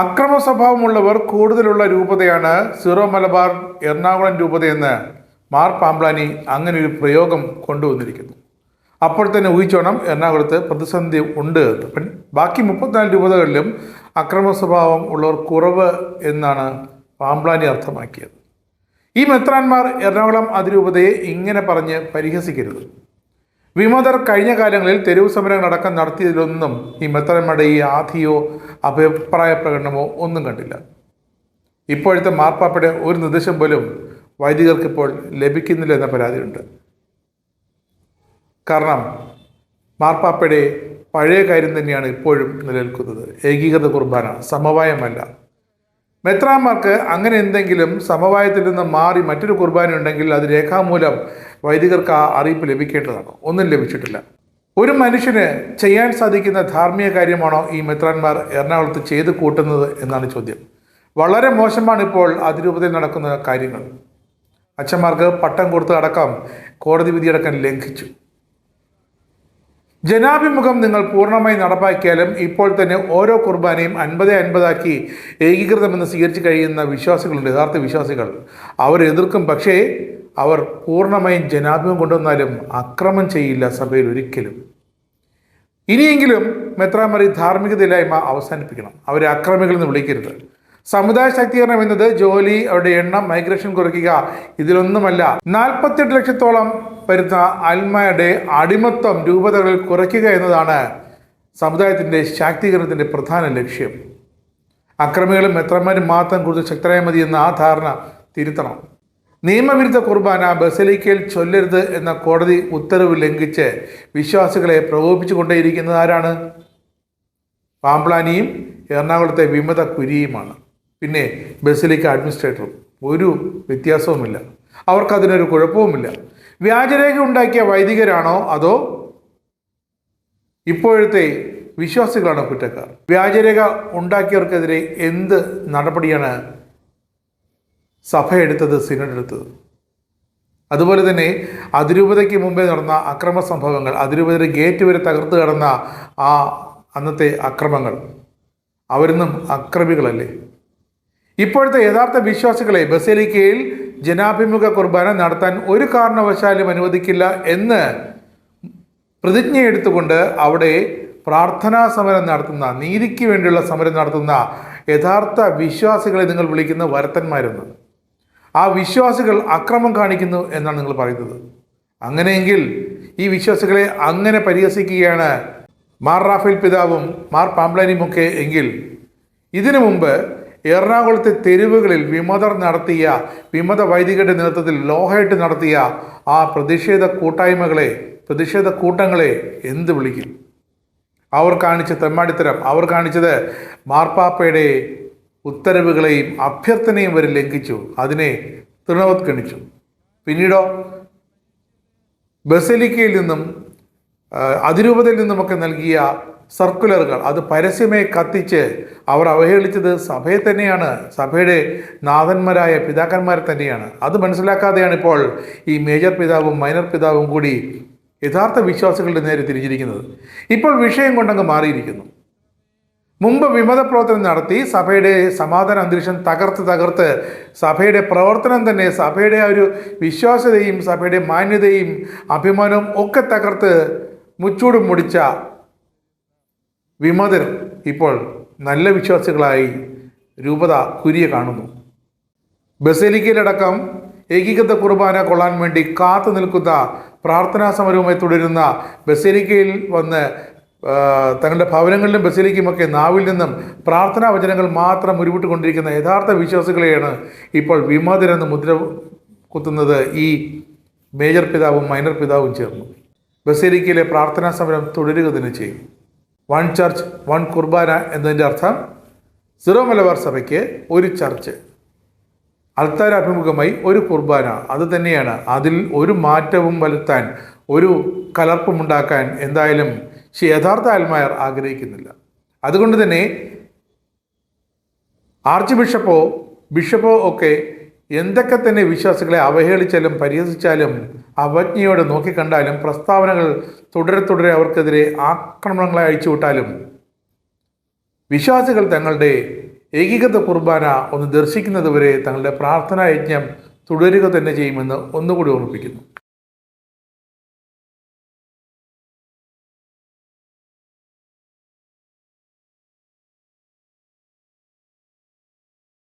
അക്രമ സ്വഭാവമുള്ളവർ കൂടുതലുള്ള രൂപതയാണ് സീറോ മലബാർ എറണാകുളം രൂപതയെന്ന് മാർ പാമ്പ്ലാനി അങ്ങനെ ഒരു പ്രയോഗം കൊണ്ടുവന്നിരിക്കുന്നു. അപ്പോൾ തന്നെ ഊഹിച്ചോണം എറണാകുളത്ത് പ്രതിസന്ധി ഉണ്ട് എന്ന്. ബാക്കി 34 രൂപതകളിലും അക്രമ സ്വഭാവം ഉള്ളവർ കുറവ് എന്നാണ് പാമ്പ്ലാനി അർത്ഥമാക്കിയത്. ഈ മെത്രാന്മാർ എറണാകുളം അതിരൂപതയെ ഇങ്ങനെ പറഞ്ഞ് പരിഹസിക്കരുത്. വിമതർ കഴിഞ്ഞ കാലങ്ങളിൽ തെരുവ് സമരങ്ങളടക്കം നടത്തിയതിലൊന്നും ഈ മെത്രാന്മാരുടെ ഈ ആധിയോ അഭിപ്രായ പ്രകടനമോ ഒന്നും കണ്ടില്ല. ഇപ്പോഴത്തെ മാർപ്പാപ്പയുടെ ഒരു നിർദ്ദേശം പോലും വൈദികർക്ക് ഇപ്പോൾ ലഭിക്കുന്നില്ല എന്ന പരാതിയുണ്ട്. കാരണം മാർപ്പാപ്പയുടെ പഴയ കാര്യം തന്നെയാണ് ഇപ്പോഴും നിലനിൽക്കുന്നത്. ഏകീകൃത കുർബാന, സമവായമല്ല. മെത്രാന്മാർക്ക് അങ്ങനെ എന്തെങ്കിലും സമവായത്തിൽ നിന്ന് മാറി മറ്റൊരു കുർബാന ഉണ്ടെങ്കിൽ അത് രേഖാമൂലം വൈദികർക്ക് ആ അറിയിപ്പ് ലഭിക്കേണ്ടതാണ്. ഒന്നും ലഭിച്ചിട്ടില്ല. ഒരു മനുഷ്യന് ചെയ്യാൻ സാധിക്കുന്ന ധാർമ്മിക കാര്യമാണോ ഈ മെത്രാന്മാർ എറണാകുളത്ത് ചെയ്ത് കൂട്ടുന്നത് എന്നാണ് ചോദ്യം. വളരെ മോശമാണ് ഇപ്പോൾ അതിരൂപതയിൽ നടക്കുന്ന കാര്യങ്ങൾ. അച്ഛന്മാർക്ക് പട്ടം കൊടുത്ത് അടക്കം കോടതി വിധിയടക്കം ലംഘിച്ചു. ജനാഭിമുഖം നിങ്ങൾ പൂർണ്ണമായി നടപ്പാക്കിയാലും ഇപ്പോൾ തന്നെ ഓരോ കുർബാനയും 50-50 ഏകീകൃതമെന്ന് സ്വീകരിച്ച് കഴിയുന്ന വിശ്വാസികളുണ്ട്, യഥാർത്ഥ വിശ്വാസികൾ. അവർ എതിർക്കും. പക്ഷേ അവർ പൂർണ്ണമായും ജനാഭിമുഖം കൊണ്ടുവന്നാലും അക്രമം ചെയ്യില്ല സഭയിൽ ഒരിക്കലും. ഇനിയെങ്കിലും മെത്രാന്മാർ ഈ ധാർമ്മികതയില്ലായ്മ അവസാനിപ്പിക്കണം. അവരെ അക്രമികളിൽ നിന്ന് വിളിക്കരുത്. സമുദായ ശാക്തീകരണം എന്നത് ജോലി, അവരുടെ എണ്ണം, മൈഗ്രേഷൻ കുറയ്ക്കുക, ഇതിലൊന്നുമല്ല. 48 ലക്ഷത്തോളം വരുന്ന അൽമയുടെ അടിമത്വം രൂപതകളിൽ കുറയ്ക്കുക എന്നതാണ് സമുദായത്തിൻ്റെ ശാക്തീകരണത്തിൻ്റെ പ്രധാന ലക്ഷ്യം. അക്രമികളും മെത്രാന്മാരും മാത്രം കൂടുതൽ ശക്തരായ മതി എന്ന ആ ധാരണ തിരുത്തണം. നിയമവിരുദ്ധ കുർബാന ബസലിക്കയിൽ ചൊല്ലരുത് എന്ന കോടതി ഉത്തരവ് ലംഘിച്ച് വിശ്വാസികളെ പ്രകോപിപ്പിച്ചു കൊണ്ടേയിരിക്കുന്നത് ആരാണ്? പാമ്പ്ലാനിയും എറണാകുളത്തെ വിമത കുരിയുമാണ്. പിന്നെ ബസലിക്ക അഡ്മിനിസ്ട്രേറ്ററും. ഒരു വ്യത്യാസവുമില്ല. അവർക്കതിനൊരു കുഴപ്പവുമില്ല. വ്യാജരേഖ ഉണ്ടാക്കിയ വൈദികരാണോ അതോ ഇപ്പോഴത്തെ വിശ്വാസികളാണോ കുറ്റക്കാർ? വ്യാജരേഖ ഉണ്ടാക്കിയവർക്കെതിരെ എന്ത് നടപടിയാണ് സഭ എടുത്തത്, സിനഡ് എടുത്തത്? അതുപോലെ തന്നെ അതിരൂപതയ്ക്ക് മുമ്പേ നടന്ന അക്രമ സംഭവങ്ങൾ, അതിരൂപതയുടെ ഗേറ്റ് വരെ തകർത്ത് കടന്ന ആ അന്നത്തെ അക്രമങ്ങൾ, അവരൊന്നും അക്രമികളല്ലേ? ഇപ്പോഴത്തെ യഥാർത്ഥ വിശ്വാസികളെ ബസലിക്കയിൽ ജനാഭിമുഖ കുർബാന നടത്താൻ ഒരു കാരണവശാലും അനുവദിക്കില്ല എന്ന് പ്രതിജ്ഞയെടുത്തുകൊണ്ട് അവിടെ പ്രാർത്ഥനാ സമരം നടത്തുന്ന, നീതിക്ക് വേണ്ടിയുള്ള സമരം നടത്തുന്ന യഥാർത്ഥ വിശ്വാസികളെ നിങ്ങൾ വിളിക്കുന്ന വരത്തന്മാരെന്ന്. ആ വിശ്വാസികൾ അക്രമം കാണിക്കുന്നു എന്നാണ് നിങ്ങൾ പറയുന്നത്. അങ്ങനെയെങ്കിൽ ഈ വിശ്വാസികളെ അങ്ങനെ പരിഹസിക്കുകയാണ് മാർ റാഫേൽ പിതാവും മാർ പാമ്പ്ലാനിയുമൊക്കെ എങ്കിൽ ഇതിനു മുമ്പ് എറണാകുളത്തെ തെരുവുകളിൽ വിമത വൈദികരുടെ നേതൃത്വത്തിൽ ലോഹയിട്ട് നടത്തിയ ആ പ്രതിഷേധ കൂട്ടങ്ങളെ എന്ത് വിളിക്കും? അവർ കാണിച്ച തെമ്മാടിത്തരം, അവർ കാണിച്ചത് മാർപ്പാപ്പയുടെ ഉത്തരവുകളെയും അഭ്യർത്ഥനയും വരെ ലംഘിച്ചു. അതിനെ തൃണവത്കണിച്ചു. പിന്നീടോ ബസലിക്കയിൽ നിന്നും അതിരൂപതയിൽ നിന്നുമൊക്കെ നൽകിയ സർക്കുലറുകൾ അത് പരസ്യമായി കത്തിച്ച് അവർ അവഹേളിച്ചത് സഭയെ തന്നെയാണ്, സഭയുടെ നാഥന്മാരായ പിതാക്കന്മാരെ തന്നെയാണ്. അത് മനസ്സിലാക്കാതെയാണ് ഇപ്പോൾ ഈ മേജർ പിതാവും മൈനർ പിതാവും കൂടി യഥാർത്ഥ വിശ്വാസികളുടെ നേരെ തിരിഞ്ഞിരിക്കുന്നത്. ഇപ്പോൾ വിഷയം കൊണ്ടങ്ങ് മാറിയിരിക്കുന്നു. മുമ്പ് വിമത പ്രവർത്തനം നടത്തി സഭയുടെ സമാധാന അന്തരീക്ഷം തകർത്ത് സഭയുടെ പ്രവർത്തനം തന്നെ, സഭയുടെ ആ ഒരു വിശ്വാസ്യതയും സഭയുടെ മാന്യതയും അഭിമാനവും ഒക്കെ തകർത്ത് മുച്ചൂടും മുടിച്ച വിമതർ ഇപ്പോൾ നല്ല വിശ്വാസികളായി രൂപത കുരിയെ കാണുന്നു. ബസലിക്കയിലടക്കം ഏകീകൃത കുർബാന കൊള്ളാൻ വേണ്ടി കാത്തു നിൽക്കുന്ന, പ്രാർത്ഥനാ സമരവുമായി തുടരുന്ന, ബസലിക്കയിൽ വന്ന് തങ്ങളുടെ ഭവനങ്ങളിലും ബസലിക്കുമൊക്കെ നാവിൽ നിന്നും പ്രാർത്ഥനാ വചനങ്ങൾ മാത്രം ഉരുവിട്ടുകൊണ്ടിരിക്കുന്ന യഥാർത്ഥ വിശ്വാസികളെയാണ് ഇപ്പോൾ വിമതരെന്ന് മുദ്ര കുത്തുന്നത് ഈ മേജർ പിതാവും മൈനർ പിതാവും ചേർന്നു. ബസലിക്കയിലെ പ്രാർത്ഥനാ സമരം തുടരുക തന്നെ ചെയ്യും. 1 ചർച്ച് 1 കുർബാന എന്നതിൻ്റെ അർത്ഥം സീറോ മലബാർ സഭയ്ക്ക് ഒരു ചർച്ച്, അൾത്താരാഭിമുഖമായി ഒരു കുർബാന, അത് തന്നെയാണ്. അതിൽ ഒരു മാറ്റവും വരുത്താൻ, ഒരു കലർപ്പുമുണ്ടാക്കാൻ എന്തായാലും യഥാർത്ഥ ആത്മായർ ആഗ്രഹിക്കുന്നില്ല. അതുകൊണ്ട് തന്നെ ആർച്ച് ബിഷപ്പോ ഒക്കെ എന്തൊക്കെ തന്നെ വിശ്വാസികളെ അവഹേളിച്ചാലും പരിഹസിച്ചാലും അവജ്ഞയോടെ നോക്കിക്കണ്ടാലും പ്രസ്താവനകൾ തുടരെ അവർക്കെതിരെ ആക്രമണങ്ങളെ അഴിച്ചുവിട്ടാലും വിശ്വാസികൾ തങ്ങളുടെ ഏകീകൃത കുർബാന ഒന്ന് ദർശിക്കുന്നതുവരെ തങ്ങളുടെ പ്രാർത്ഥനാ യജ്ഞം തുടരുക തന്നെ ചെയ്യുമെന്ന് ഒന്നുകൂടി ഓർമ്മിപ്പിക്കുന്നു.